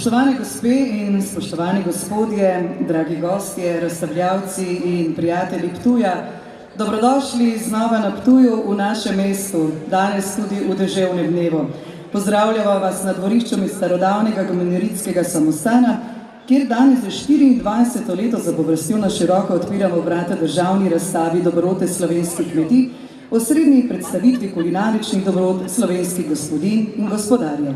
Spoštovane gospe in spoštovani gospodje, dragi gostje, razstavljavci in prijatelji Ptuja, dobrodošli znova na Ptuju v našem mestu, danes tudi v deževnem dnevu. Pozdravljamo vas na dvorišču iz starodavnega gomenoritskega samostana, kjer danes za 24. leto zapovrstjo na široko odpiramo vrata državni razstavi dobrote slovenskih kmetij, osrednji predstavitvi kulinaričnih dobrot slovenskih gospodinj in gospodarjev.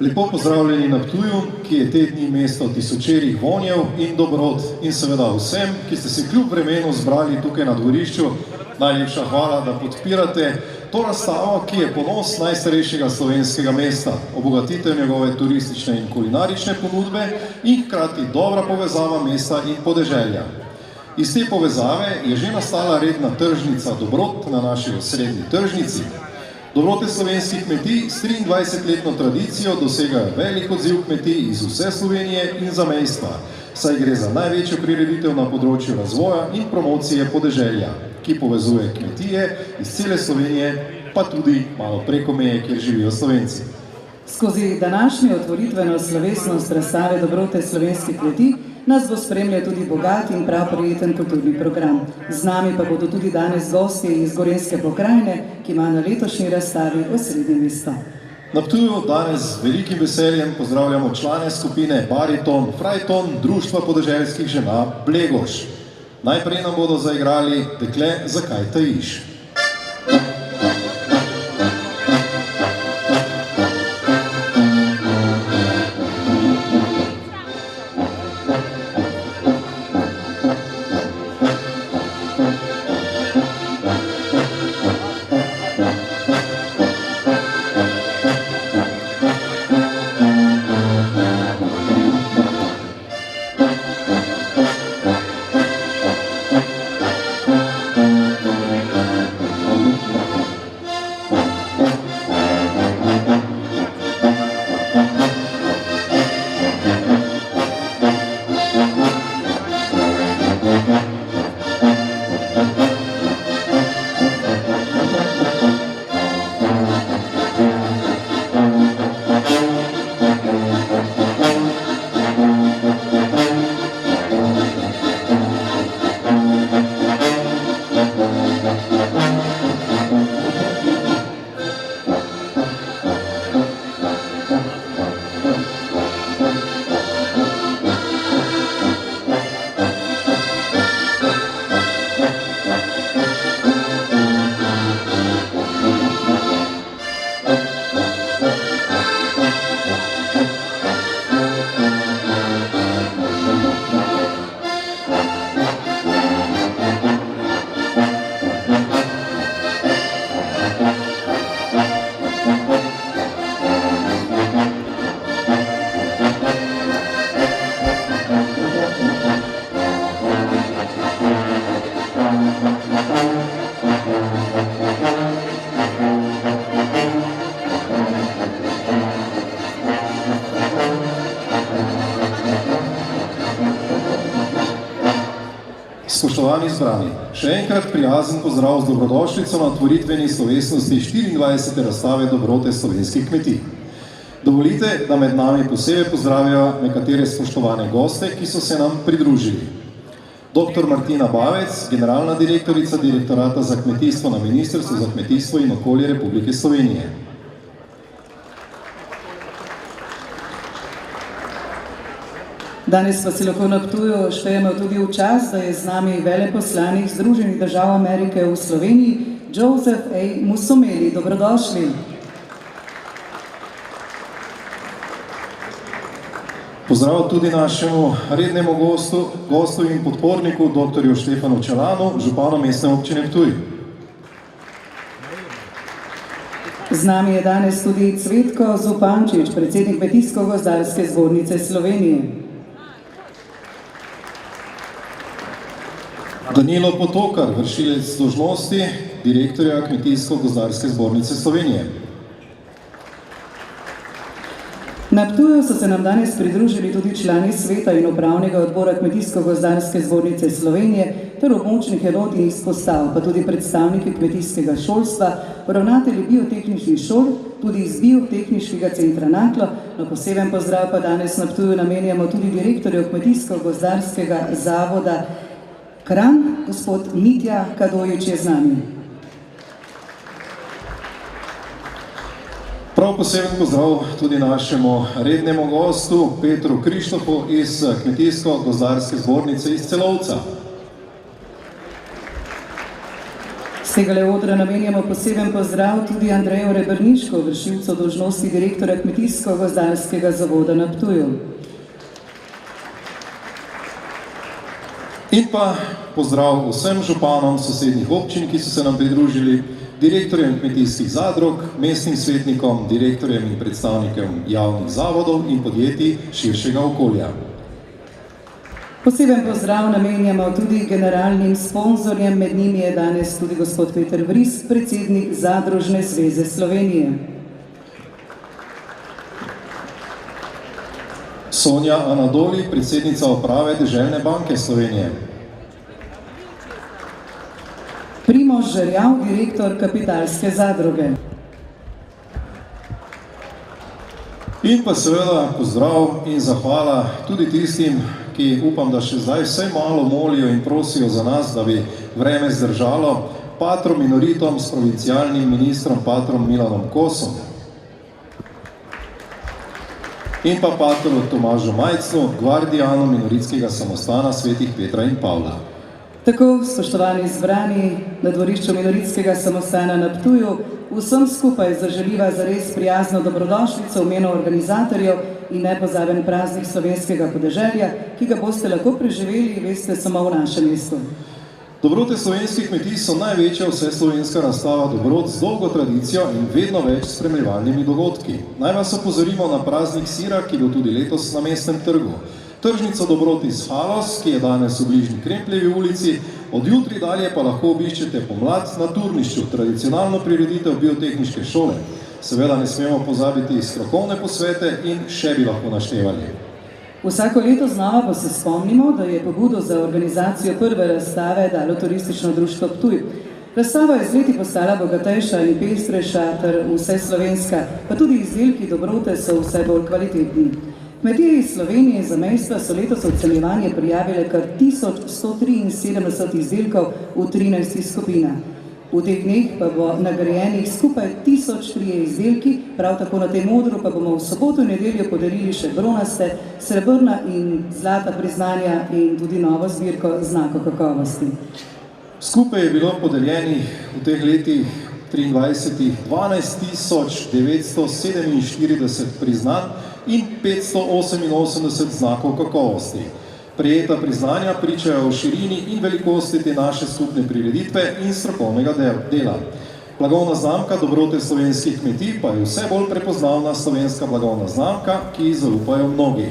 Lepo pozdravljeni na Ptuju, ki je te dni mesto tisočerih vonjev in dobrot in seveda vsem, ki ste se kljub vremenu zbrali tukaj na dvorišču. Najlepša hvala, da podpirate to razstavo, ki je ponos najstarejšega slovenskega mesta, obogatitev njegove turistične in kulinarične ponudbe in hkrati dobra povezava mesta in podeželja. Iz te povezave je že nastala redna tržnica dobrot na naši osrednji tržnici. Dobrote slovenskih kmetij s 23-letno tradicijo dosegajo velik odziv kmetij iz vse Slovenije in zamejstva, saj gre za največjo prireditev na področju razvoja in promocije podeželja, ki povezuje kmetije iz cele Slovenije, pa tudi malo preko meje, kjer živijo Slovenci. Skozi današnjo otvoritveno slovesnost razstave dobrote slovenskih kmetij nas bo spremljal tudi bogat in prav prijeten kulturni program. Z nami pa bodo tudi danes gostje iz Gorenjske pokrajine, ki ima na letošnji razstavi osrednje mesto. Na Ptuju danes z velikim veseljem pozdravljamo člane skupine Bariton Frajton Društva podeželskih žena Blegoš. Najprej nam bodo zaigrali Dekle, zakaj tajiš? Spoštovani zbrani, še enkrat prijazen pozdrav z dobrodošlico na otvoritveni slovesnosti 24. razstave dobrote slovenskih kmetij. Dovolite, da med nami posebej pozdravijo nekatere spoštovane goste, ki so se nam pridružili. Dr. Martina Bavec, generalna direktorica Direktorata za kmetijstvo na Ministrstvu za kmetijstvo in okolje Republike Slovenije. Danes pa si lahko na Ptuju štejemo tudi v čas, da je z nami veleposlanik Združenih držav Amerike v Sloveniji, Joseph A. Musomeli. Dobrodošli. Pozdrav tudi našemu rednemu gostu in podporniku, dr. Štefanu Čelanu, županu mestne občine Ptuj. Z nami je danes tudi Cvetko Zupančič, predsednik Kmetijsko-gozdarske zbornice Slovenije. Danilo Potokar, vršilec dolžnosti direktorja Kmetijsko-gozdarske zbornice Slovenije. Na Ptuju so se nam danes pridružili tudi člani sveta in upravnega odbora Kmetijsko-gozdarske zbornice Slovenije, ter območnih enot in izpostav, pa tudi predstavniki kmetijskega šolstva, ravnatelji biotehničnih šol, tudi iz Biotehniškega centra Naklo. No, poseben pozdrav pa danes na Ptuju namenjamo tudi direktorju Kmetijsko-gozdarskega zavoda Kranj, gospod Mitja Kadojič je z nami. Prav poseben pozdrav tudi našemu rednemu gostu Petru Krištofu iz Kmetijsko-gozdarske zbornice iz Celovca. Z tegale odra namenjamo poseben pozdrav tudi Andreju Rebrniško, vršilcu dolžnosti direktorja Kmetijsko-gozdarskega zavoda na Ptuju. In pa pozdrav vsem županom sosednjih občin, ki so se nam pridružili, direktorjem kmetijskih zadrug, mestnim svetnikom, direktorjem in predstavnikom javnih zavodov in podjetij širšega okolja. Poseben pozdrav namenjamo tudi generalnim sponzorjem, med njimi je danes tudi gospod Peter Vris, predsednik Zadružne zveze Slovenije. Sonja Anadoli, predsednica uprave Deželne banke Slovenije. Primož Žerjav, direktor Kapitalske zadruge. In pa seveda pozdrav in zahvala tudi tistim, ki upam, da še zdaj vsaj malo molijo in prosijo za nas, da bi vreme zdržalo, patrom minoritom s provincialnim ministrom patrom Milanom Kosom. In pa patru Tomažu Majcnu, gvardijanu minoritskega samostana svetih Petra in Pavla. Tako, spoštovani zbrani na dvorišču minoritskega samostana na Ptuju, vsem skupaj zaželiva zares prijazno dobrodošlico v imenu organizatorjev in nepozaben praznik slovenskega podeželja, ki ga boste lahko preživeli, veste, samo v našem mestu. Dobrote slovenskih kmetij so največja vseslovenska razstava dobrot z dolgo tradicijo in vedno več spremljevalnimi dogodki. Naj vas opozorimo na praznik sira, ki bo tudi letos na Mestnem trgu. Tržnico dobrot iz Halos, ki je danes v bližnji Krempljevi ulici, od jutri dalje pa lahko obiščete pomlad na Turnišču, tradicionalno prireditev biotehniške šole. Seveda ne smemo pozabiti strokovne posvete in še bi lahko naštevali. Vsako leto znova pa se spomnimo, da je pobudo za organizacijo prve razstave dalo Turistično društvo Ptuj. Razstava je z leti postala bogatejša in pestrejša ter vseslovenska, pa tudi izdelki dobrote so vse bolj kvalitetni. Kmetije iz Slovenije in zamejstva so letos ocenjevanje prijavile kar 1173 izdelkov v 13 skupinah. V teh dneh pa bo nagrajenih skupaj 1003 izdelki, prav tako na tem odru pa bomo v soboto in nedeljo podarili še bronaste, srebrna in zlata priznanja in tudi novo zbirko znakov kakovosti. Skupaj je bilo podeljenih v teh letih 23 12.947 priznanj in 588 znakov kakovosti. Prejeta priznanja pričajo o širini in velikosti te naše skupne prireditve in strokovnega dela. Blagovna znamka dobrote slovenskih kmetij pa je vse bolj prepoznavna slovenska blagovna znamka, ki ji zaupajo mnogi.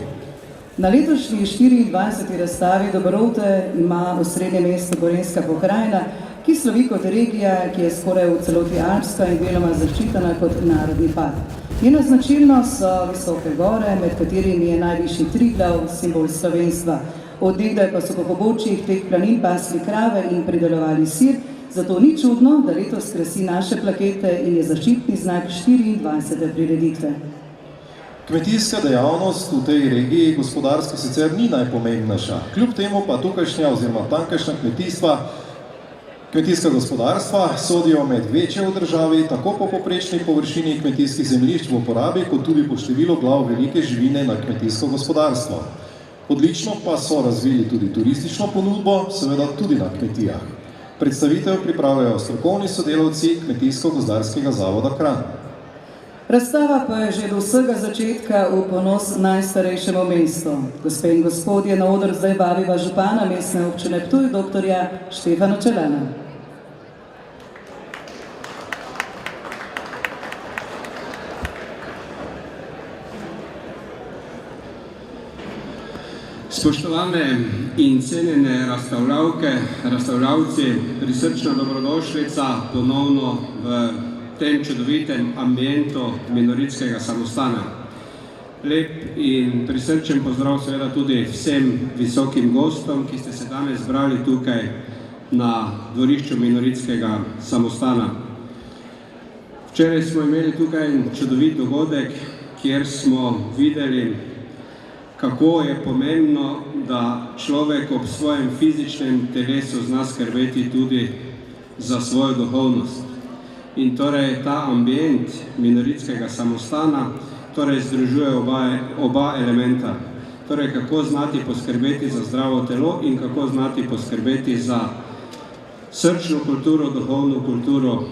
Na letošnji 24. razstavi dobrote ima osrednje mesto Gorenjska pokrajina, ki slovi kot regija, ki je skoraj v celoti alpska in deloma zaščitena kot narodni park. Njena značilnost so visoke gore, med katerimi je najvišji Triglav, simbol slovenstva. Od nekdaj pa so po pobočjih teh planin pasli krave in pridelovali sir, zato ni čudno, da letos krasi naše plakete in je zaščitni znak 24. prireditve. Kmetijska dejavnost v tej regiji gospodarsko sicer ni najpomembnejša, kljub temu pa tukajšnja oziroma tamkajšnja kmetijska gospodarstva sodijo med večje v državi, tako po povprečni površini kmetijskih zemljišč v uporabi, kot tudi po številu glav velike živine na kmetijsko gospodarstvo. Odlično pa so razvili tudi turistično ponudbo, seveda tudi na kmetijah. Predstavitev pripravljajo strokovni sodelavci Kmetijsko-gozdarskega zavoda Kranj. Razstava pa je že do vsega začetka v ponos najstarejšemu mestu. Gospe in gospodje, na oder zdaj vabiva župana mestne občine Ptuj, doktorja Štefana Čelana. Spoštovane in cenjene razstavljavke, razstavljavci, prisrčna dobrodošlica ponovno v tem čudovitem ambientu minoritskega samostana. Lep in prisrčen pozdrav seveda tudi vsem visokim gostom, ki ste se danes zbrali tukaj na dvorišču minoritskega samostana. Včeraj smo imeli tukaj čudovit dogodek, kjer smo videli, kako je pomembno, da človek ob svojem fizičnem telesu zna skrbeti tudi za svojo duhovnost. In torej ta ambient minoritskega samostana torej združuje oba elementa. Torej, kako znati poskrbeti za zdravo telo in kako znati poskrbeti za srčno kulturo, duhovno kulturo.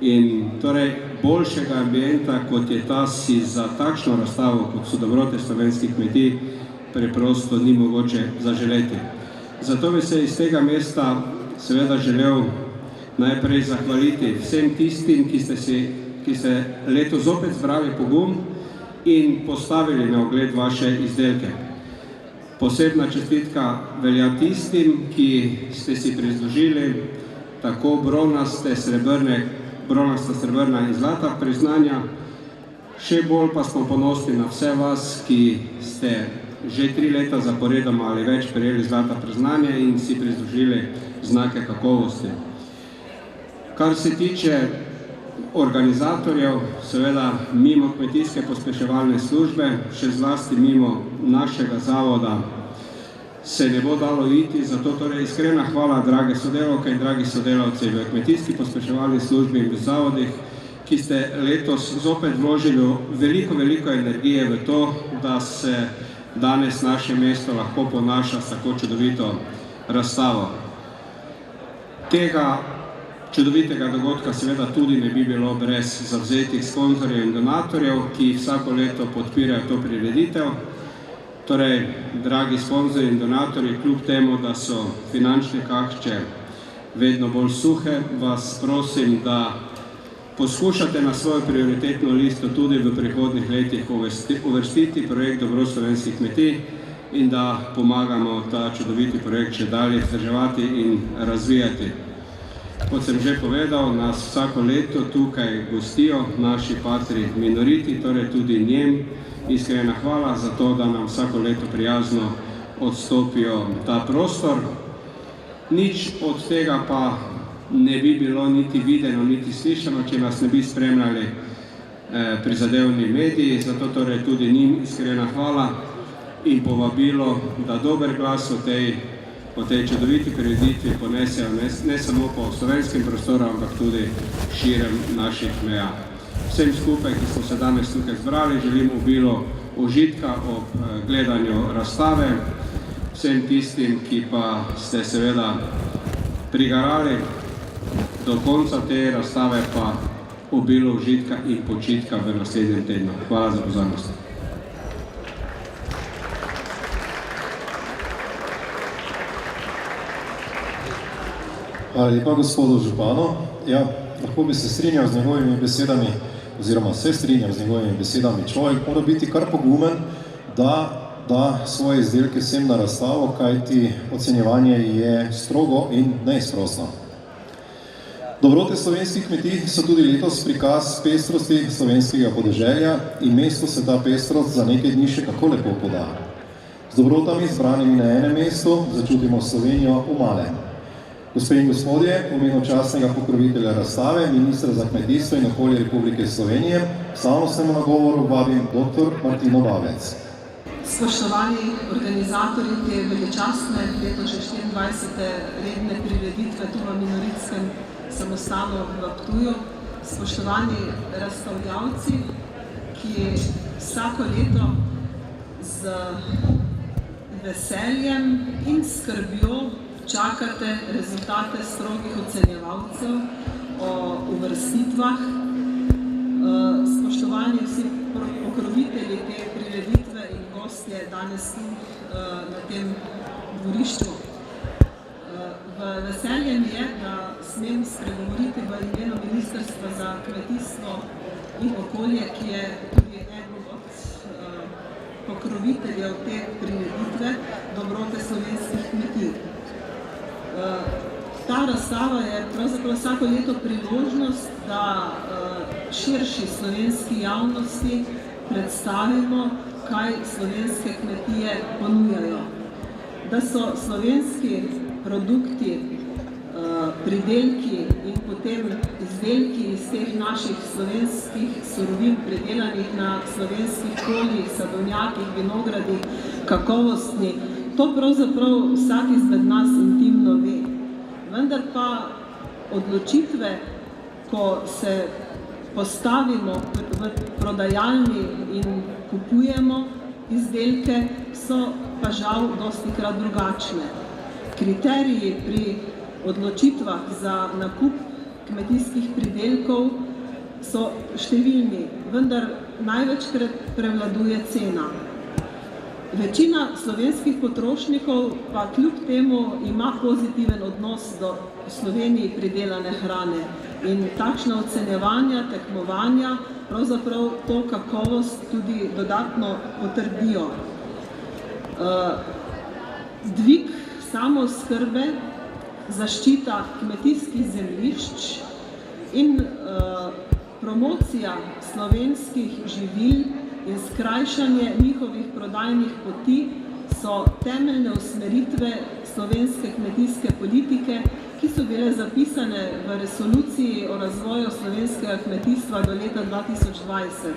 In torej boljšega ambienta, kot je ta, si za takšno razstavo, kot so dobrote slovenskih kmetij, preprosto ni mogoče zaželeti. Zato bi se iz tega mesta seveda želel najprej zahvaliti vsem tistim, ki ste letos zopet zbrali pogum in postavili na ogled vaše izdelke. Posebna čestitka velja tistim, ki ste si prislužili tako bronasta, srebrna in zlata priznanja. Še bolj pa smo ponosni na vse vas, ki ste že 3 leta zaporedoma ali več prejeli zlata priznanja in si prislužili znake kakovosti. Kar se tiče organizatorjev, seveda mimo Kmetijske pospeševalne službe, še zlasti mimo našega zavoda, se ne bo dalo iti, zato torej iskrena hvala, drage sodelavke in dragi sodelavci v Kmetijski pospeševalni službi in v zavodih, ki ste letos zopet vložili veliko energije v to, da se danes naše mesto lahko ponaša s tako čudovito razstavo. Tega čudovitega dogodka seveda tudi ne bi bilo brez zavzetih sponzorjev in donatorjev, ki vsako leto podpirajo to prireditev. Torej, dragi sponzorji in donatorji, kljub temu, da so finančne kašče vedno bolj suhe, vas prosim, da poskušate na svojo prioritetno listo tudi v prihodnjih letih uvrstiti projekt Dobro slovenskih kmetij in da pomagamo ta čudoviti projekt še dalje vzdrževati in razvijati. Kot sem že povedal, nas vsako leto tukaj gostijo naši patri minoriti, torej tudi njem. Iskrena hvala za to, da nam vsako leto prijazno odstopijo ta prostor. Nič od tega pa ne bi bilo niti videno, niti slišano, če nas ne bi spremljali prizadevni mediji, zato torej tudi njim iskrena hvala in povabilo, da dober glas o tej čudoviti prireditvi ponesejo ne samo po slovenskem prostoru, ampak tudi širem naših meja. Vsem skupaj, ki smo se danes tukaj zbrali, želim obilo užitka ob gledanju razstave. Vsem tistim, ki pa ste seveda prigarali do konca te razstave, pa obilo užitka in počitka v naslednjem tednu. Hvala za pozornost. Hvala lepa gospodu županu. Ja, lahko bi se strinjal z njegovimi besedami, oziroma se strinjam z njegovimi besedami. Človek mora biti kar pogumen, da svoje izdelke sem na razstavo, kajti ocenjevanje je strogo in neizprostno. Dobrote slovenskih kmetij so tudi letos prikaz pestrosti slovenskega podeželja in mestu se ta pestrost za nekaj dni še kako lepo poda. Z dobrotami zbranimi na enem mestu začutimo Slovenijo v malem. Gospe in gospodje, v imenu častnega pokrovitelja razstave, ministra za kmetijstvo in okolje Republike Slovenije, slavnostnemu nagovoru vabim dr. Martino Bavec. Spoštovani organizatorji te veličastne, letošnje 24. redne prireditve tu v minoritskem samostanu v Ptuju, spoštovani razstavljavci, ki vsako leto z veseljem in skrbjo čakate rezultate strogih ocenjevalcev o uvrstitvah. Spoštovani vsi pokrovitelji te prireditve in gostje danes tu na tem dvorišču. V veselje mi je, da smem spregovoriti v imenu Ministrstva za kmetijstvo in okolje, ki je tudi eden od pokroviteljev te prireditve Dobrote slovenskih kmetij. Ta razstava je pravzaprav vsako leto priložnost, da širši slovenski javnosti predstavimo, kaj slovenske kmetije ponujajo. Da so slovenski produkti pridelki in potem izdelki iz teh naših slovenskih surovin, predelanih na slovenskih poljih, sadovnjakih, vinogradih, kakovostni. To pravzaprav vsak izmed nas intimno ve. Vendar pa odločitve, ko se postavimo v prodajalni in kupujemo izdelke, so pa žal dostikrat drugačne. Kriteriji pri odločitvah za nakup kmetijskih pridelkov so številni, vendar največkrat prevladuje cena. Večina slovenskih potrošnikov pa kljub temu ima pozitiven odnos do v Sloveniji pridelane hrane in takšna ocenjevanja, tekmovanja pravzaprav to kakovost tudi dodatno potrdijo. Dvig samooskrbe, zaščita kmetijskih zemljišč in promocija slovenskih živil in skrajšanje njihovih prodajnih poti so temeljne usmeritve slovenske kmetijske politike, ki so bile zapisane v resoluciji o razvoju slovenskega kmetijstva do leta 2020.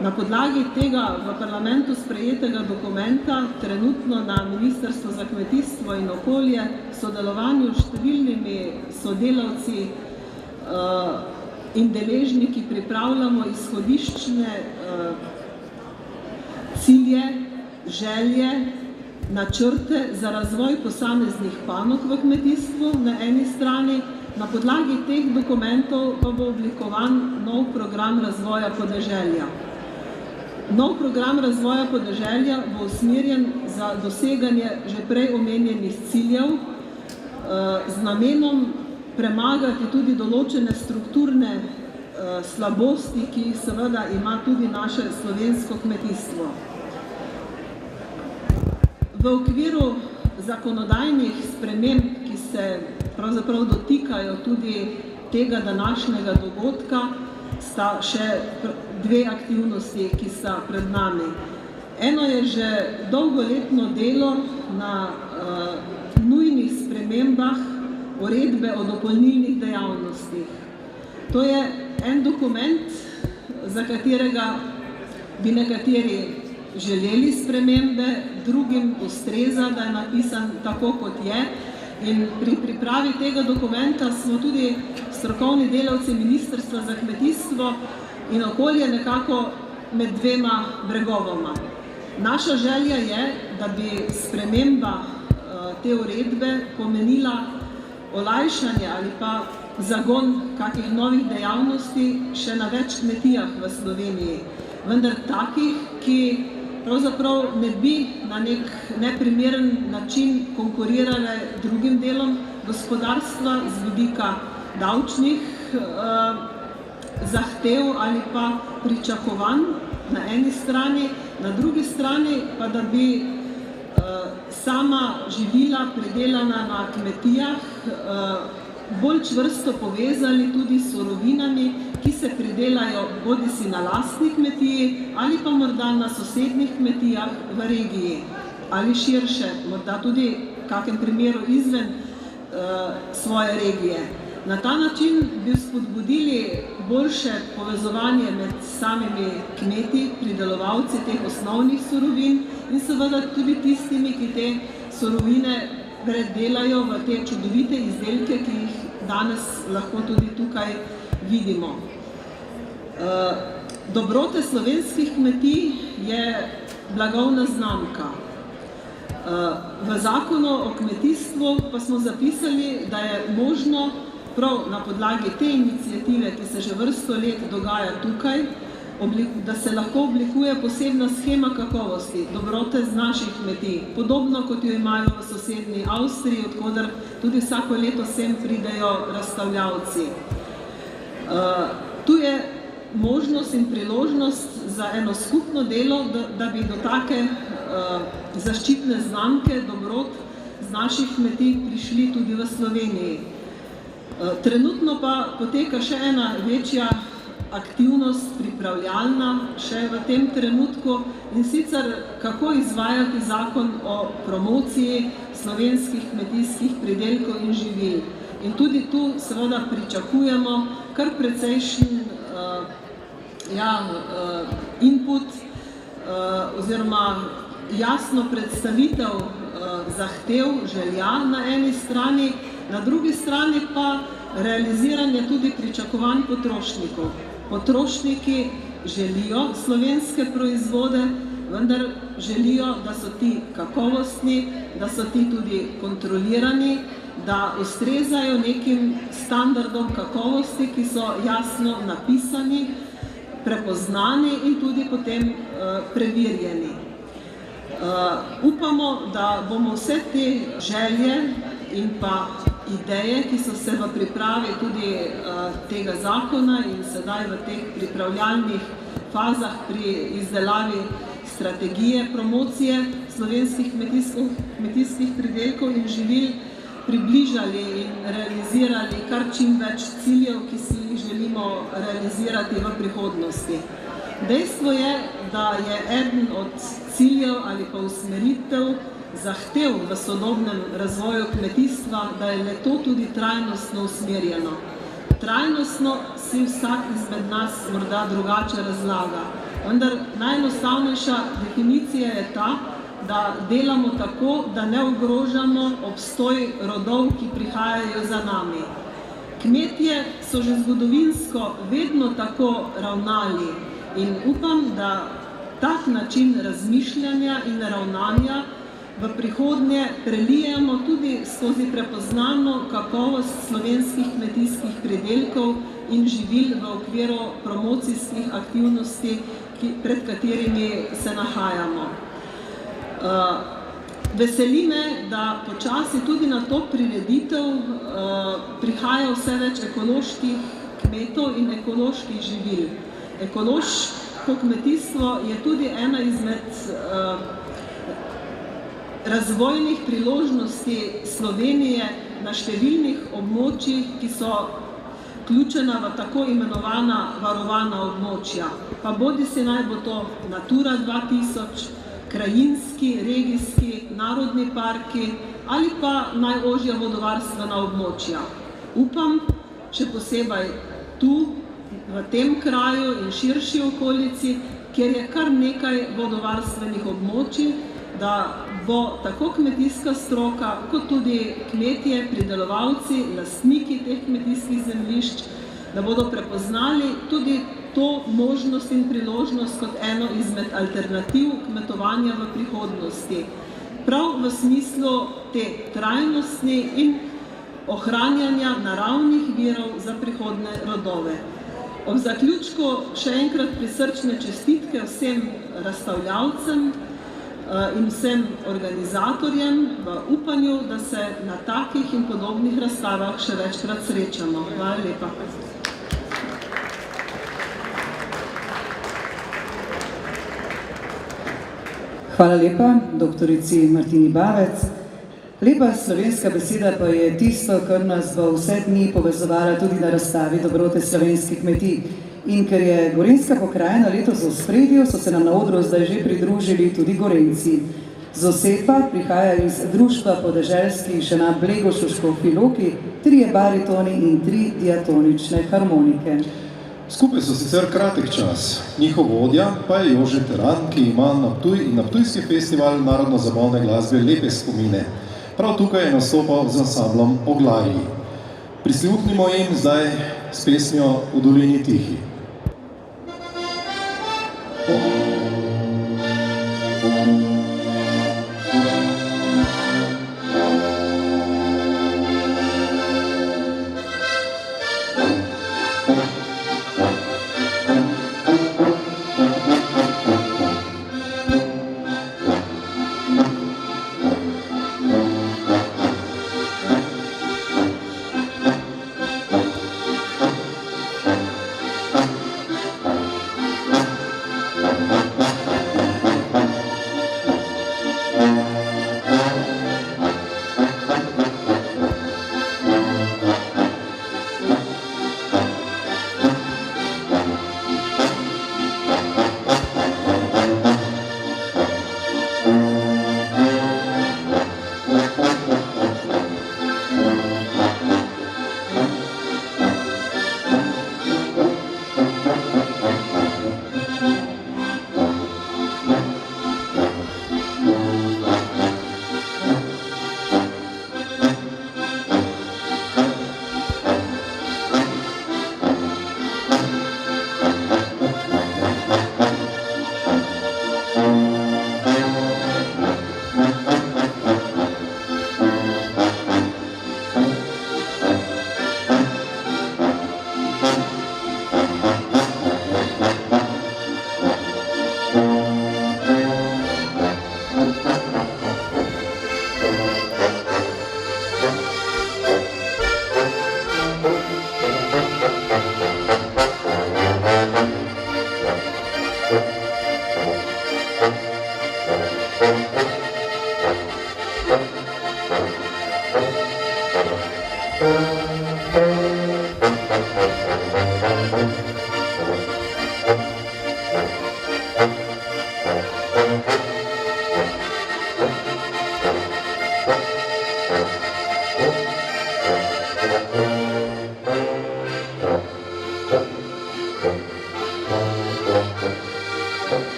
Na podlagi tega v parlamentu sprejetega dokumenta trenutno na Ministrstvu za kmetijstvo in okolje v sodelovanju s številnimi sodelavci in deležniki pripravljamo izhodiščne cilje, želje, načrte za razvoj posameznih panog v kmetijstvu na eni strani, na podlagi teh dokumentov pa bo oblikovan nov program razvoja podeželja. Nov program razvoja podeželja bo usmerjen za doseganje že prej omenjenih ciljev z namenom premagati tudi določene strukturne slabosti, ki jih seveda ima tudi naše slovensko kmetijstvo. V okviru zakonodajnih sprememb, ki se pravzaprav dotikajo tudi tega današnjega dogodka, sta še dve aktivnosti, ki sta pred nami. Eno je že dolgoletno delo na nujnih spremembah uredbe o dopolnilnih dejavnostih. To je en dokument, za katerega bi nekateri želeli spremembe, drugim ustreza, da je napisan tako, kot je. In pri pripravi tega dokumenta smo tudi strokovni delavci Ministrstva za kmetijstvo in okolje nekako med dvema bregovoma. Naša želja je, da bi sprememba te uredbe pomenila olajšanje ali pa zagon kakih novih dejavnosti še na več kmetijah v Sloveniji, vendar takih, ki pravzaprav ne bi na nek neprimeren način konkurirale drugim delom gospodarstva z vidika davčnih zahtev ali pa pričakovanj na eni strani, na drugi strani pa da bi sama živila pridelana na kmetijah bolj čvrsto povezali tudi s surovinami, ki se pridelajo bodisi na lastni kmetiji ali pa morda na sosednjih kmetijah v regiji ali širše, morda tudi v kakem primeru izven svoje regije. Na ta način bi spodbudili boljše povezovanje med samimi kmeti, pridelovalci teh osnovnih surovin in seveda tudi tistimi, ki te surovine predelajo v te čudovite izdelke, ki jih danes lahko tudi tukaj vidimo. Dobrote slovenskih kmetij je blagovna znamka. V zakonu o kmetijstvu pa smo zapisali, da je možno prav na podlagi te iniciative, ki se že vrsto let dogaja tukaj, da se lahko oblikuje posebna shema kakovosti, dobrote z naših kmetij, podobno kot jo imajo v sosednji Avstriji, odkoder tudi vsako leto sem pridejo razstavljavci. Tu je možnost in priložnost za eno skupno delo, da bi do take zaščitne znamke dobrot z naših kmetij prišli tudi v Sloveniji. Trenutno pa poteka še ena večja aktivnost pripravljalna še v tem trenutku in sicer kako izvajati zakon o promociji slovenskih kmetijskih pridelkov in živil. In tudi tu seveda pričakujemo kar precejšen input oziroma jasno predstavitev zahtev, želja na eni strani, na drugi strani pa realiziranje tudi pričakovanj potrošnikov. Potrošniki želijo slovenske proizvode, vendar želijo, da so ti kakovostni, da so ti tudi kontrolirani, da ustrezajo nekim standardom kakovosti, ki so jasno napisani, prepoznani in tudi potem preverjeni. Upamo, da bomo vse te želje in pa ideje, ki so se v pripravi tudi tega zakona in sedaj v teh pripravljalnih fazah pri izdelavi strategije promocije slovenskih kmetijskih pridelkov in živil približali in realizirali kar čim več ciljev, ki si jih želimo realizirati v prihodnosti. Dejstvo je, da je eden od ciljev ali pa usmeritev zahtev v sodobnem razvoju kmetijstva, da je le to tudi trajnostno usmerjeno. Trajnostno si vsak izmed nas morda drugače razlaga, vendar najenostavnejša definicija je ta, da delamo tako, da ne ogrožamo obstoj rodov, ki prihajajo za nami. Kmetje so že zgodovinsko vedno tako ravnali in upam, da tak način razmišljanja in ravnanja v prihodnje prelijemo tudi skozi prepoznano kakovost slovenskih kmetijskih pridelkov in živil v okviru promocijskih aktivnosti, pred katerimi se nahajamo. Veseli me, da počasi tudi na to prireditev prihaja vse več ekoloških kmetov in ekoloških živil. Ekološko kmetijstvo je tudi ena izmed razvojnih priložnosti Slovenije na številnih območjih, ki so vključena v tako imenovana varovana območja. Pa bodisi naj bo to Natura 2000, krajinski, regijski, narodni parki ali pa najožja vodovarstvena območja. Upam, še posebej tu, v tem kraju in širši okolici, kjer je kar nekaj vodovarstvenih območij, da bo tako kmetijska stroka, kot tudi kmetje, pridelovalci, lastniki teh kmetijskih zemljišč, da bodo prepoznali tudi to možnost in priložnost kot eno izmed alternativ kmetovanja v prihodnosti. Prav v smislu te trajnosti in ohranjanja naravnih virov za prihodnje rodove. Ob zaključku še enkrat prisrčne čestitke vsem razstavljavcem in vsem organizatorjem v upanju, da se na takih in podobnih razstavah še večkrat srečamo. Hvala lepa. Hvala lepa doktorici Martini Bavec. Lepa slovenska beseda pa je tisto, kar nas bo vse dni povezovala tudi na razstavi Dobrote slovenskih kmetij. In ker je gorenjska pokrajina letos v ospredju, so se nam na odru zdaj že pridružili tudi Gorenjci. Z Osepa prihaja iz društva podeželskih žena Blegošuškov Filoki 3 baritoni in 3 diatonične harmonike. Skupaj so sicer kratek čas, njihov vodja pa je Jože Teran, ki ima na Ptuj in na Ptujski festival narodno-zabavne glasbe lepe spomine. Prav tukaj je nastopal z ansamblom Oglarji. Prisluhnimo jim zdaj s pesmijo V dolini tihi.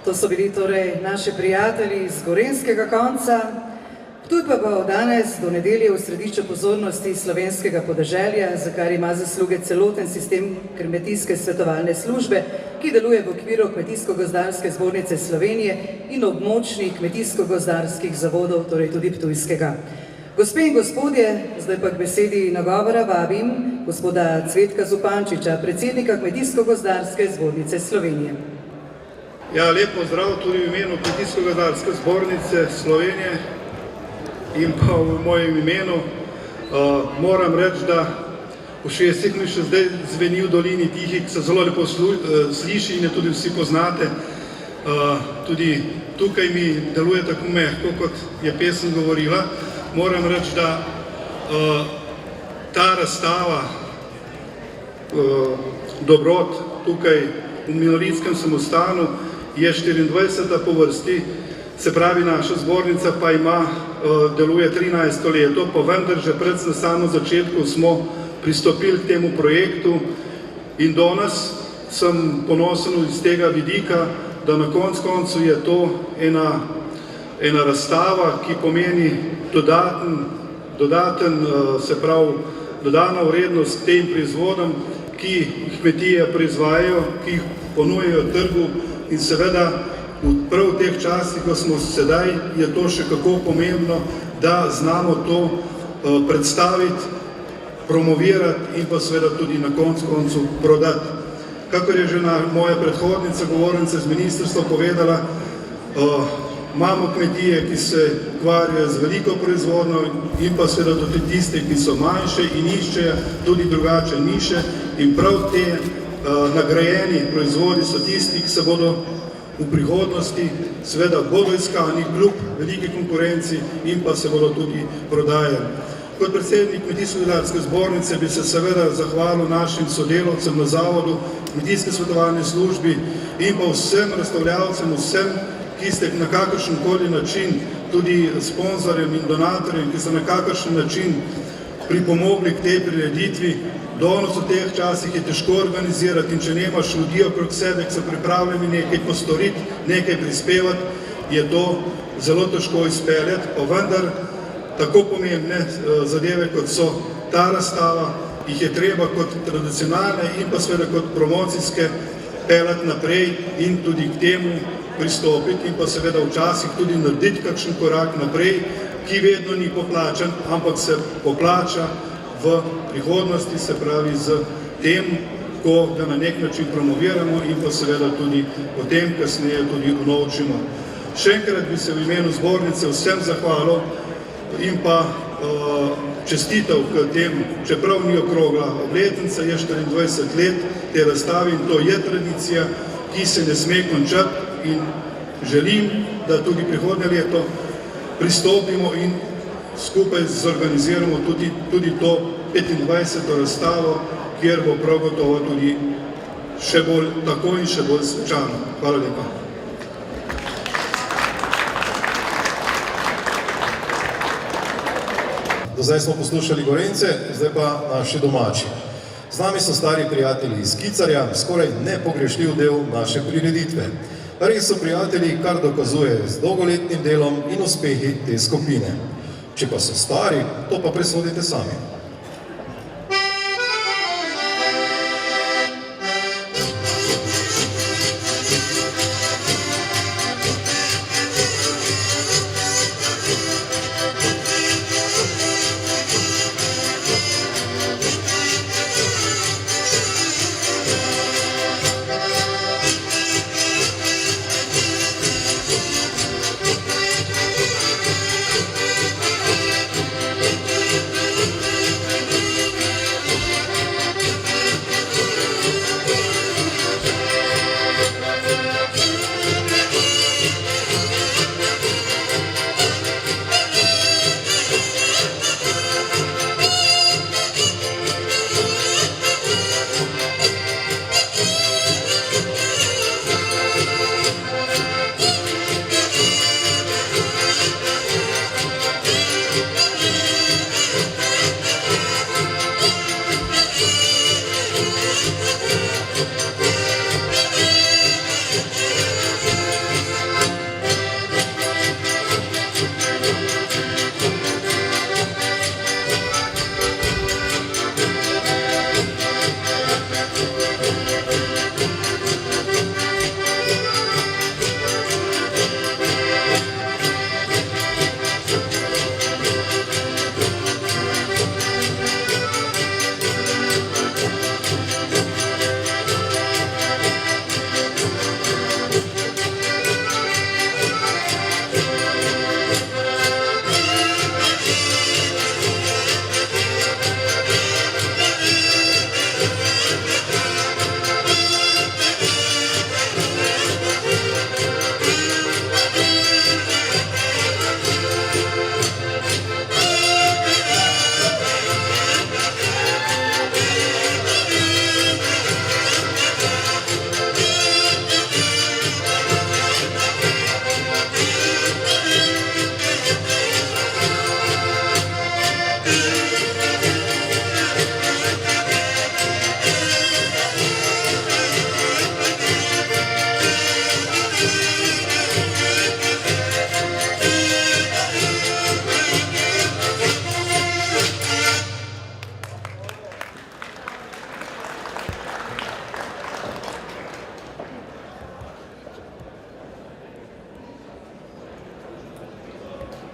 To so bili torej naši prijatelji iz gorenjskega konca. Ptuj pa bo danes do nedelje v središču pozornosti slovenskega podeželja, za kar ima zasluge celoten sistem kmetijske svetovalne službe, ki deluje v okviru Kmetijsko-gozdarske zbornice Slovenije in območnih kmetijsko-gozdarskih zavodov, torej tudi ptujskega. Gospe in gospodje, zdaj pa k besedi nagovora vabim gospoda Cvetka Zupančiča, predsednika Kmetijsko-gozdarske zbornice Slovenije. Ja, lep pozdrav tudi v imenu Kmetijsko-gozdarske zbornice Slovenije in pa v mojem imenu. Moram reči, da v šestih mi še zdaj zveni v dolini tihi, ki se zelo lepo sliši in je tudi vsi poznate. Tudi tukaj mi deluje tako mehko, kot je pesem govorila. Moram reči, da ta razstava dobrot tukaj v Minoritskem samostanu je 24. po vrsti, se pravi naša zbornica pa deluje 13. leto, pa vendar že pred na samem začetku smo pristopili k temu projektu in danes sem ponosen iz tega vidika, da na koncu je to ena razstava, ki pomeni dodana vrednost tem proizvodom, ki jih kmetije proizvajajo, ki jih ponujajo trgu in seveda prav v teh časih, ko smo sedaj, je to še kako pomembno, da znamo to predstaviti, promovirati in pa seveda tudi na koncu prodati. Kakor je že moja predhodnica, govornica z ministrstva povedala, imamo kmetije, ki se ukvarjajo z veliko proizvodnjo in pa seveda tudi tiste, ki so manjše in iščejo tudi drugače niše in prav te nagrajeni proizvodi so tisti, ki se bodo v prihodnosti seveda bolj iskani kljub veliki konkurenci in pa se bodo tudi prodajali. Kot predsednik Kmetijsko-gozdarske zbornice bi se seveda zahvalil našim sodelavcem na zavodu, kmetijske svetovalne službi in pa vsem razstavljavcem, vsem, ki ste na kakršenkoli način, tudi sponzorjem in donatorjem, ki so na kakršen način pripomogli k tej prireditvi. Danes v teh časih je težko organizirati in če nemaš ljudi okrog sebe, ki so pripravljeni nekaj postoriti, nekaj prispevati, je to zelo težko izpeljati, pa vendar tako pomembne zadeve, kot so ta razstava, jih je treba kot tradicionalne in pa seveda kot promocijske peljati naprej in tudi k temu pristopiti in pa seveda včasih tudi narediti kakšen korak naprej, ki vedno ni poplačan, ampak se poplača v prihodnosti, se pravi z tem, ko ga na nek način promoviramo in pa seveda tudi potem kasneje tudi unovčimo. Še enkrat bi se v imenu zbornice vsem zahvalil in pa čestitev k tem, čeprav ni okrogla obletnica, je 24 let te razstave in to je tradicija, ki se ne sme končati in želim, da tudi prihodnje leto pristopimo in skupaj zorganiziramo tudi to 25. razstavo, kjer bo prav gotovo tudi še bolj tako in še bolj svečano. Hvala lepa. Do zdaj smo poslušali Gorence, zdaj pa naši domači. Z nami so stari prijatelji iz Kicarja, skoraj nepogrešljiv del naše prireditve. Res so prijatelji, kar dokazuje z dolgoletnim delom in uspehi te skupine. Če pa so stari, to pa presodite sami.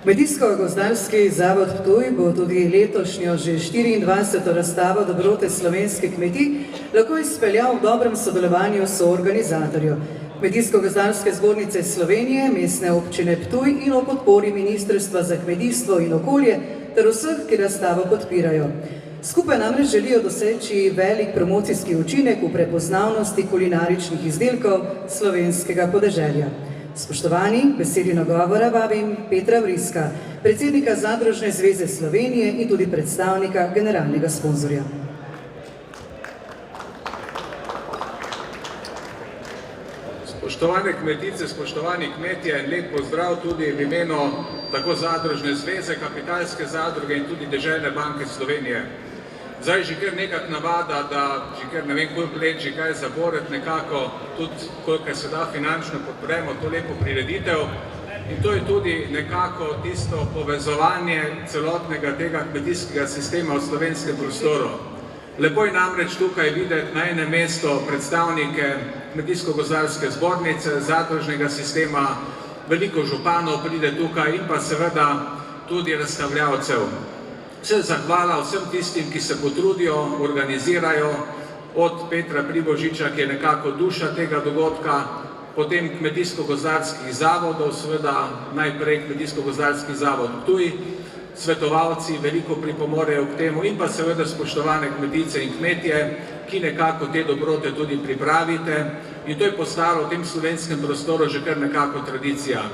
Kmetijsko-gozdarski zavod Ptuj bo tudi letošnjo že 24. razstavo dobrote slovenskih kmetij lahko izpeljal v dobrem sodelovanju s soorganizatorjev Kmetijsko-gozdarske zbornice Slovenije, Mestne občine Ptuj in o podpori Ministrstva za kmetijstvo in okolje ter vseh, ki razstavo podpirajo. Skupaj namreč želijo doseči velik promocijski učinek v prepoznavnosti kulinaričnih izdelkov slovenskega podeželja. Spoštovani, besedi nagovora vabim Petra Vriska, predsednika Zadružne zveze Slovenije in tudi predstavnika generalnega sponzorja. Spoštovane kmetice, spoštovani kmetje, lep pozdrav tudi v imenu tako Zadružne zveze, Kapitalske zadruge in tudi Deželne banke Slovenije. Zdaj že kar nekak navada, da že kar ne vem koliko let, že kaj zaboret nekako, tudi koliko se da finančno podpremo to lepo prireditev. In to je tudi nekako tisto povezovanje celotnega tega kmetijskega sistema v slovenskem prostoru. Lepo je namreč tukaj videti na enem mestu predstavnike Kmetijsko-gozdarske zbornice, zadružnega sistema, veliko županov pride tukaj in pa seveda tudi razstavljavcev. Vse zahvala vsem tistim, ki se potrudijo, organizirajo, od Petra Pribožiča, ki je nekako duša tega dogodka, potem Kmetijsko-gozdarskih zavodov, seveda najprej Kmetijsko-gozdarski zavod Ptuj, svetovalci veliko pripomorejo k temu in pa seveda spoštovane kmetice in kmetje, ki nekako te dobrote tudi pripravite in to je postalo v tem slovenskem prostoru že kar nekako tradicija.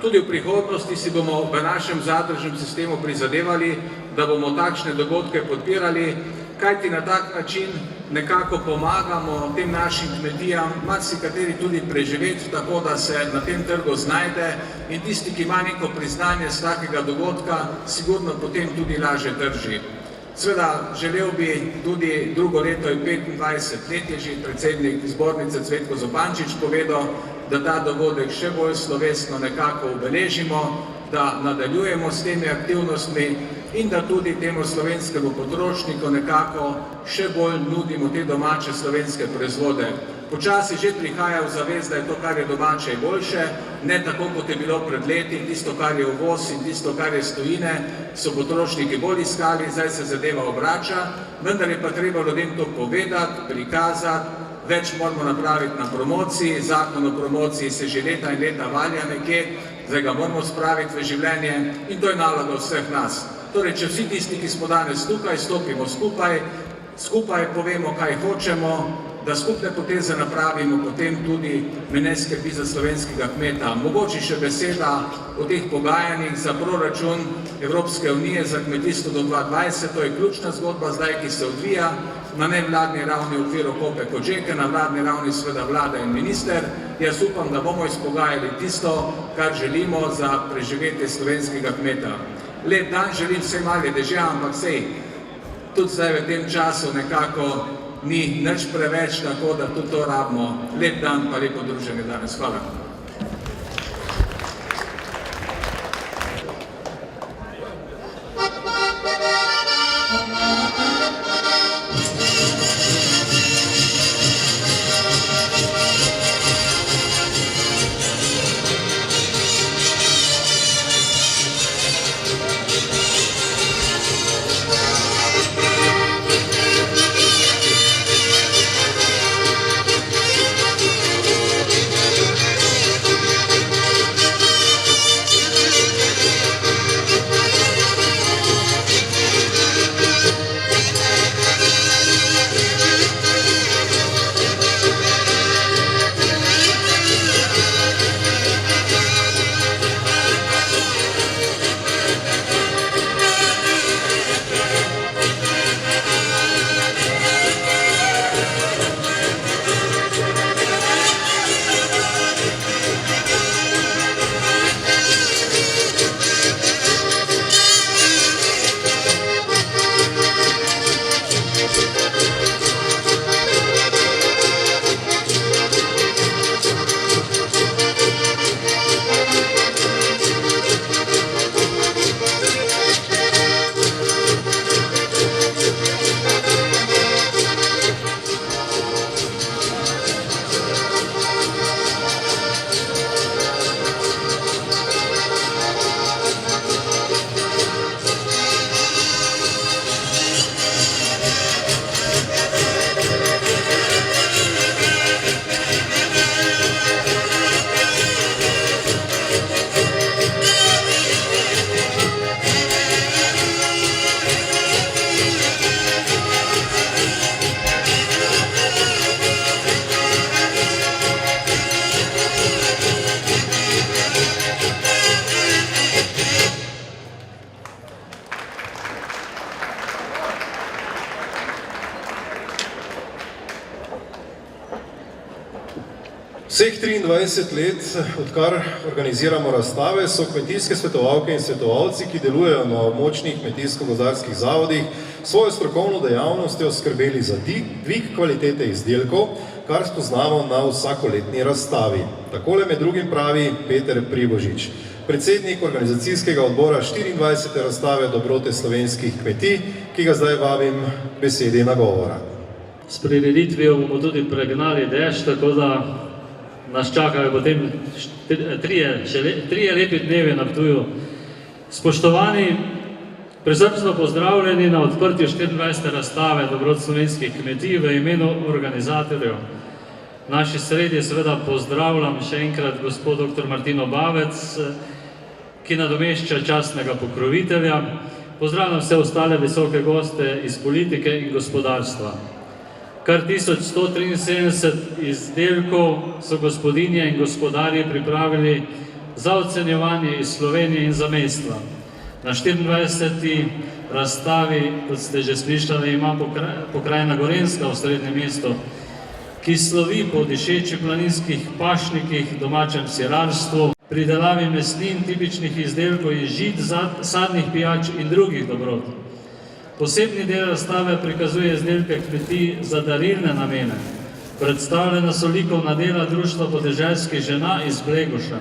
Tudi v prihodnosti si bomo v našem zadružnem sistemu prizadevali, da bomo takšne dogodke podpirali, kajti na tak način nekako pomagamo tem našim kmetijam, marsikateri tudi preživeti tako, da se na tem trgu znajde in tisti, ki ima neko priznanje z takega dogodka, sigurno potem tudi lažje drži. Sveda, želel bi tudi drugo leto je 25 let, je že predsednik zbornice Cvetko Zupančič povedal, da ta dogodek še bolj slovesno nekako obeležimo, da nadaljujemo s temi aktivnostmi in da tudi temu slovenskemu potrošniku nekako še bolj nudimo te domače slovenske proizvode. Počasi že prihaja v zavest, da je to, kar je domače, je boljše, ne tako, kot je bilo pred leti, tisto, kar je uvoz in tisto, kar je iz tujine, so potrošniki bolj iskali, zdaj se zadeva obrača, vendar je pa treba ljudem to povedati, prikazati, več moramo napraviti na promociji, zakon o promociji se že leta in leta valja nekje, zdaj ga moramo spraviti v življenje in to je naloga vseh nas. Torej, če vsi tisti, ki smo danes tukaj, stopimo skupaj, skupaj povemo, kaj hočemo, da skupne poteze napravimo, potem tudi me ne skrbi za slovenskega kmeta. Mogoče še beseda o teh pogajanjih za proračun Evropske unije za kmetijstvo do 2020, to je ključna zgodba zdaj, ki se odvija na nevladni ravni v okviru Kope Kožeke, na vladni ravni seveda vlada in minister. Jaz upam, da bomo izpogajali tisto, kar želimo za preživetje slovenskega kmeta. Lep dan želim vsem mali dežja, ampak sej, tudi zdaj v tem času nekako ni nič preveč, tako da tudi to rabimo. Lep dan pa lepo druženje danes. Hvala. Vseh 23 let, odkar organiziramo razstave, so kmetijske svetovalke in svetovalci, ki delujejo na močnih kmetijsko-gozdarskih zavodih, svojo strokovno dejavnostjo skrbeli za dvig kvalitete izdelkov, kar spoznamo na vsakoletni razstavi. Takole med drugim pravi Peter Pribožič, predsednik organizacijskega odbora 24. razstave Dobrote slovenskih kmetij, ki ga zdaj vabim besedi nagovora. S prireditvijo bomo tudi pregnali dež, tako da nas čakajo potem trije lepi dnevi na Ptuju. Spoštovani, prisrčno pozdravljeni na odprtju 24. razstave Dobrot slovenskih kmetij v imenu organizatorjev. V naši sredi seveda pozdravljam še enkrat gospod dr. Martino Bavec, ki nadomešča častnega pokrovitelja. Pozdravljam vse ostale visoke goste iz politike in gospodarstva. Kar 1173 izdelkov so gospodinje in gospodarji pripravili za ocenjevanje iz Slovenije in zamejstva. Na 24. razstavi, kot ste že slišali, ima pokrajina Gorenjska v srednjem mestu, ki slovi po dišečih planinskih pašnikih, domačem sirarstvu, pridelavi mesnin, tipičnih izdelkov iz žit, sadnih pijač in drugih dobrot. Posebni del razstave prikazuje izdelke kmetij za darilne namene. Predstavljena so likovna dela Društva podeželskih žena iz Blegoša.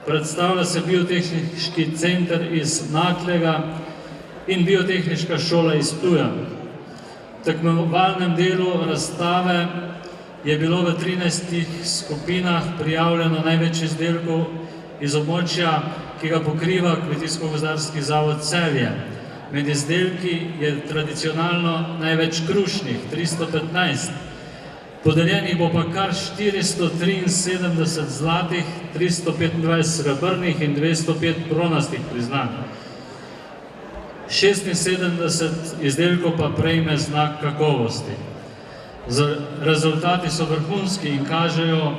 Predstavlja se biotehniški center iz Naklega in biotehniška šola iz Ptuja. V tekmovalnem delu razstave je bilo v 13 skupinah prijavljeno največ izdelkov iz območja, ki ga pokriva Kmetijsko-gozdarski zavod Celje. Med izdelki je tradicionalno največ krušnih, 315. Podeljenih bo pa kar 473 zlatih, 325 srebrnih in 205 bronastih priznanj. 76 izdelkov pa prejme znak kakovosti. Rezultati so vrhunski in kažejo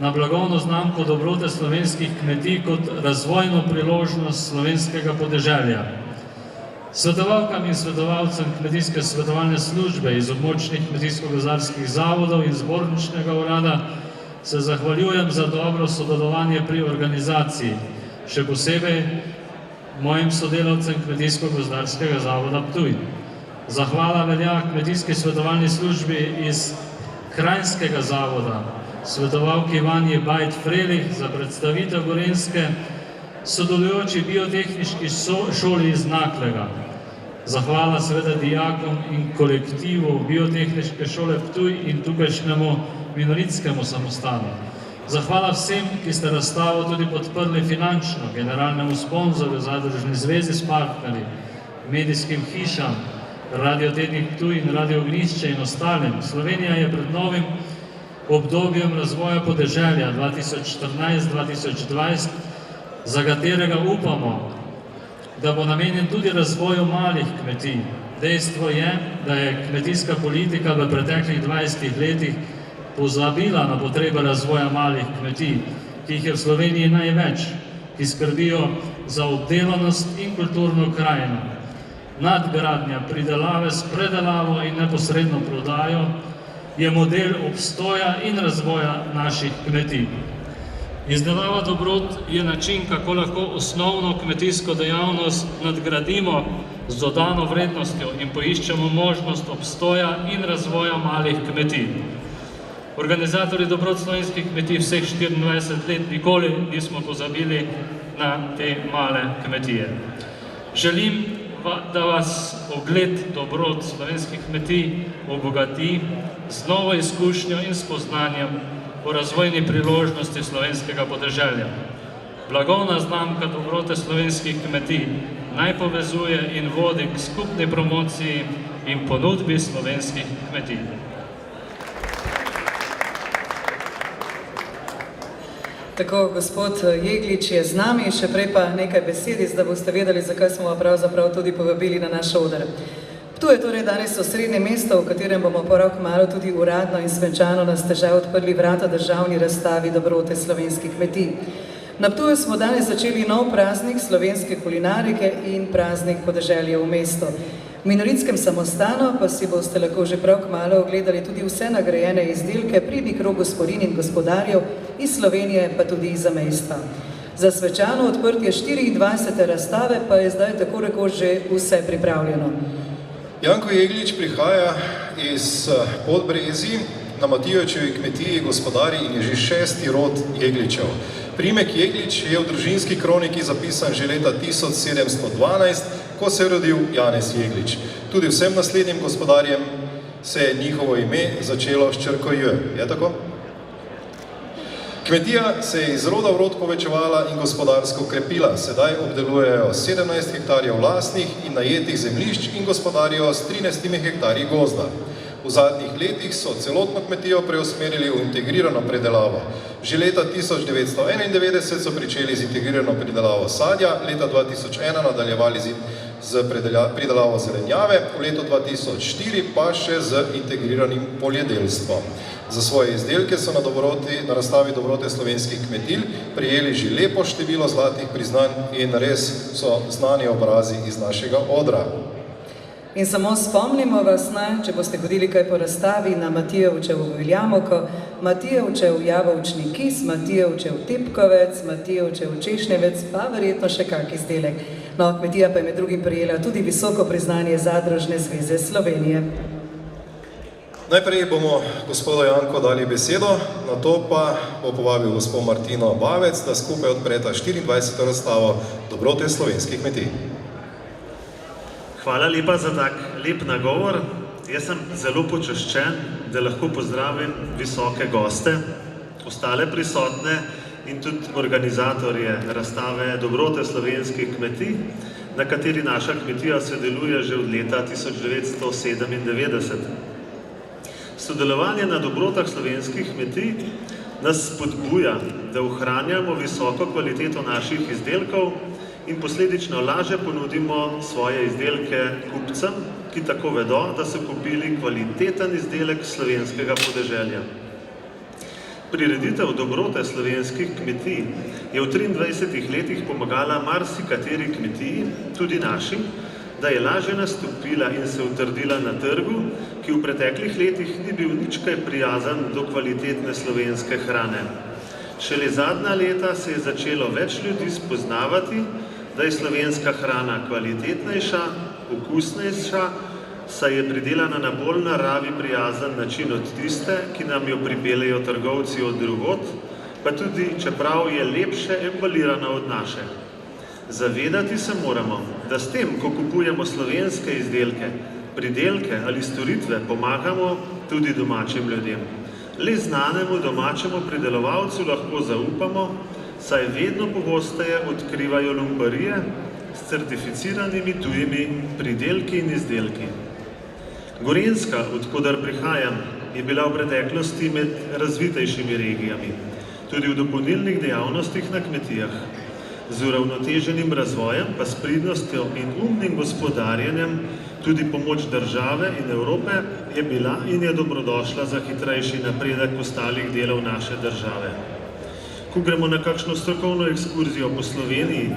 na blagovno znamko Dobrote slovenskih kmetij kot razvojno priložnost slovenskega podeželja. Svetovalkam in svetovalcem Kmetijske svetovalne službe iz območnih kmetijsko-gozdarskih zavodov in zborničnega urada se zahvaljujem za dobro sodelovanje pri organizaciji, še posebej mojim sodelavcem Kmetijsko-gozdarskega zavoda Ptuj. Zahvala velja kmetijski svetovalni službi iz Kranjskega zavoda, svetovalki Vanji Bajt-Frelih za predstavitev Gorenjske, sodelujoči biotehniški šoli iz Naklega. Zahvala seveda dijakom in kolektivu Biotehniške šole Ptuj in tukajšnjemu minoritskemu samostanu. Zahvala vsem, ki ste razstavo tudi podprli finančno, generalnemu sponzorju, Zadružni zvezi s partnerji, medijskim hišam, Radiotednik Ptuj in Radio Ognjišče in ostalim. Slovenija je pred novim obdobjem razvoja podeželja 2014-2020, za katerega upamo, da bo namenjen tudi razvoju malih kmetij. Dejstvo je, da je kmetijska politika v preteklih 20 letih pozabila na potrebe razvoja malih kmetij, ki jih je v Sloveniji največ, ki skrbijo za obdelanost in kulturno krajino. Nadgradnja pridelave s predelavo in neposredno prodajo je model obstoja in razvoja naših kmetij. Izdelava dobrot je način, kako lahko osnovno kmetijsko dejavnost nadgradimo z dodano vrednostjo in poiščemo možnost obstoja in razvoja malih kmetij. Organizatorji dobrot slovenskih kmetij vseh 24 let nikoli nismo pozabili na te male kmetije. Želim, da vas ogled dobrot slovenskih kmetij obogati z novo izkušnjo in spoznanjem o razvojni priložnosti slovenskega podeželja. Blagovna znamka dobrote slovenskih kmetij naj povezuje in vodi k skupni promociji in ponudbi slovenskih kmetij. Tako, gospod Jeglič je z nami, še prej pa nekaj besedic, da boste vedeli, zakaj smo pravzaprav tudi povabili na naš oder. Ptuj je torej danes osrednje mesto, v katerem bomo prav kmalu tudi uradno in svečano na stežaj odprli vrata državni razstavi dobrote slovenskih kmetij. Na Ptuju smo danes začeli nov praznik slovenske kulinarike in praznik podeželja v mestu. V Minoritskem samostanu pa si boste lahko že prav kmalu ogledali tudi vse nagrajene izdelke pridnih rok gospodinj in gospodarjev iz Slovenije, pa tudi iz zamejstva. Za svečano odprtje 24. razstave pa je zdaj tako rekoč že vse pripravljeno. Janko Jeglič prihaja iz Podbrezij, na Matijevčevi kmetiji gospodari in je že 6. rod Jegličev. Priimek Jeglič je v družinski kroniki zapisan že leta 1712, ko se je rodil Janez Jeglič. Tudi vsem naslednjim gospodarjem se je njihovo ime začelo s črko J. Je tako? Kmetija se je iz roda v rod povečevala in gospodarsko krepila. Sedaj obdelujejo 17 hektarjev lastnih in najetih zemljišč in gospodarijo s 13 hektarji gozda. V zadnjih letih so celotno kmetijo preusmerili v integrirano predelavo. Že leta 1991 so pričeli z integrirano pridelavo sadja, leta 2001 nadaljevali z pridelavo zelenjave, v letu 2004 pa še z integriranim poljedelstvom. Za svoje izdelke so na razstavi dobrote slovenskih kmetij prijeli že lepo število zlatih priznanj in res so znani obrazi iz našega odra. In samo spomnimo vas, če boste hodili kaj po razstavi, na Matijevčev Viljamoko, Matijevčev Jabolčni kis, Matijevčev Tepkovec, Matijevčev Češnjevec, pa verjetno še kak izdelek. No, kmetija pa je med drugim prejela tudi visoko priznanje Zadružne zveze Slovenije. Najprej bomo gospodu Janko dali besedo, nato pa bo povabil gospod Martino Bavec, da skupaj odpreta 24. razstavo dobrote slovenskih kmetij. Hvala lepa za tak lep nagovor. Jaz sem zelo počaščen, da lahko pozdravim visoke goste, ostale prisotne in tudi organizatorje razstave dobrote slovenskih kmetij, na kateri naša kmetija sodeluje že od leta 1997. Sodelovanje na dobrotah slovenskih kmetij nas spodbuja, da ohranjamo visoko kvaliteto naših izdelkov in posledično lažje ponudimo svoje izdelke kupcem, ki tako vedo, da so kupili kvaliteten izdelek slovenskega podeželja. Prireditev dobrote slovenskih kmetij je v 23 letih pomagala marsikateri kmetiji, tudi našim, da je lažje nastopila in se utrdila na trgu, ki v preteklih letih ni bil nič kaj prijazen do kvalitetne slovenske hrane. Šele zadnja leta se je začelo več ljudi spoznavati, da je slovenska hrana kvalitetnejša, okusnejša, saj je pridelana na bolj naravi prijazen način od tiste, ki nam jo pripeljejo trgovci od drugot, pa tudi čeprav je lepše embalirana od naše. Zavedati se moramo, da s tem, ko kupujemo slovenske izdelke, pridelke ali storitve, pomagamo tudi domačim ljudem. Le znanemu domačemu pridelovalcu lahko zaupamo, saj vedno pogosteje odkrivajo lumparije s certificiranimi tujimi pridelki in izdelki. Gorenjska, odkudar prihajam, je bila v preteklosti med razvitejšimi regijami, tudi v dopolnilnih dejavnostih na kmetijah. Z uravnoteženim razvojem, pa s pridnostjo in umnim gospodarjenjem, tudi pomoč države in Evrope je bila in je dobrodošla za hitrejši napredek ostalih delov naše države. Ko gremo na kakšno strokovno ekskurzijo po Sloveniji,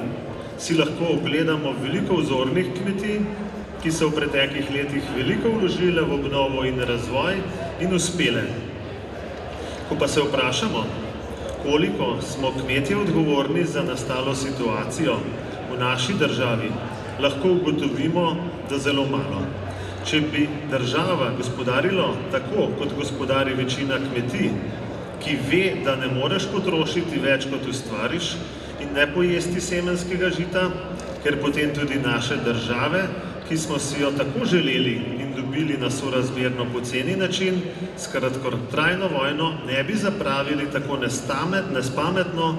si lahko ogledamo veliko vzornih kmetij, ki so v preteklih letih veliko vložile v obnovo in razvoj in uspele. Ko pa se vprašamo, koliko smo kmetje odgovorni za nastalo situacijo v naši državi, lahko ugotovimo, da zelo malo. Če bi država gospodarila tako, kot gospodari večina kmetij, ki ve, da ne moreš potrošiti več, kot ustvariš, in ne pojesti semenskega žita, ker potem tudi naše države, ki smo si jo tako želeli in dobili na sorazmerno poceni način, s kratkotrajno vojno ne bi zapravili tako nespametno,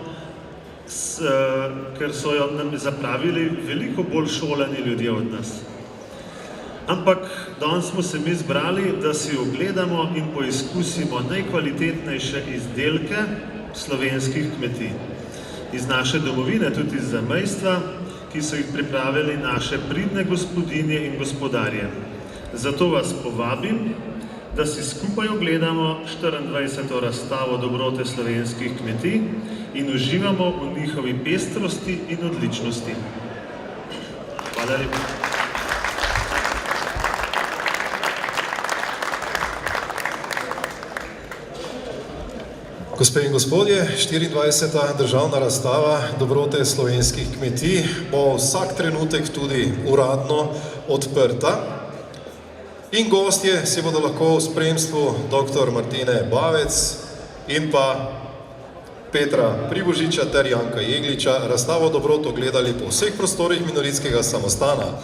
ker so jo nam zapravili veliko bolj šolani ljudje od nas. Ampak danes smo se mi zbrali, da si ogledamo in poizkusimo najkvalitetnejše izdelke slovenskih kmetij. Iz naše domovine, tudi iz zamejstva, ki so jih pripravili naše pridne gospodinje in gospodarje. Zato vas povabim, da si skupaj ogledamo 24. razstavo dobrote slovenskih kmetij in uživamo v njihovi pestrosti in odličnosti. Hvala lepa. Gospe in gospodje, 24. državna razstava dobrote slovenskih kmetij bo vsak trenutek tudi uradno odprta in gostje si bodo lahko v spremstvu dr. Martine Bavec in pa Petra Pribožiča ter Janka Jegliča razstavo dobrot ogledali po vseh prostorih Minoritskega samostana.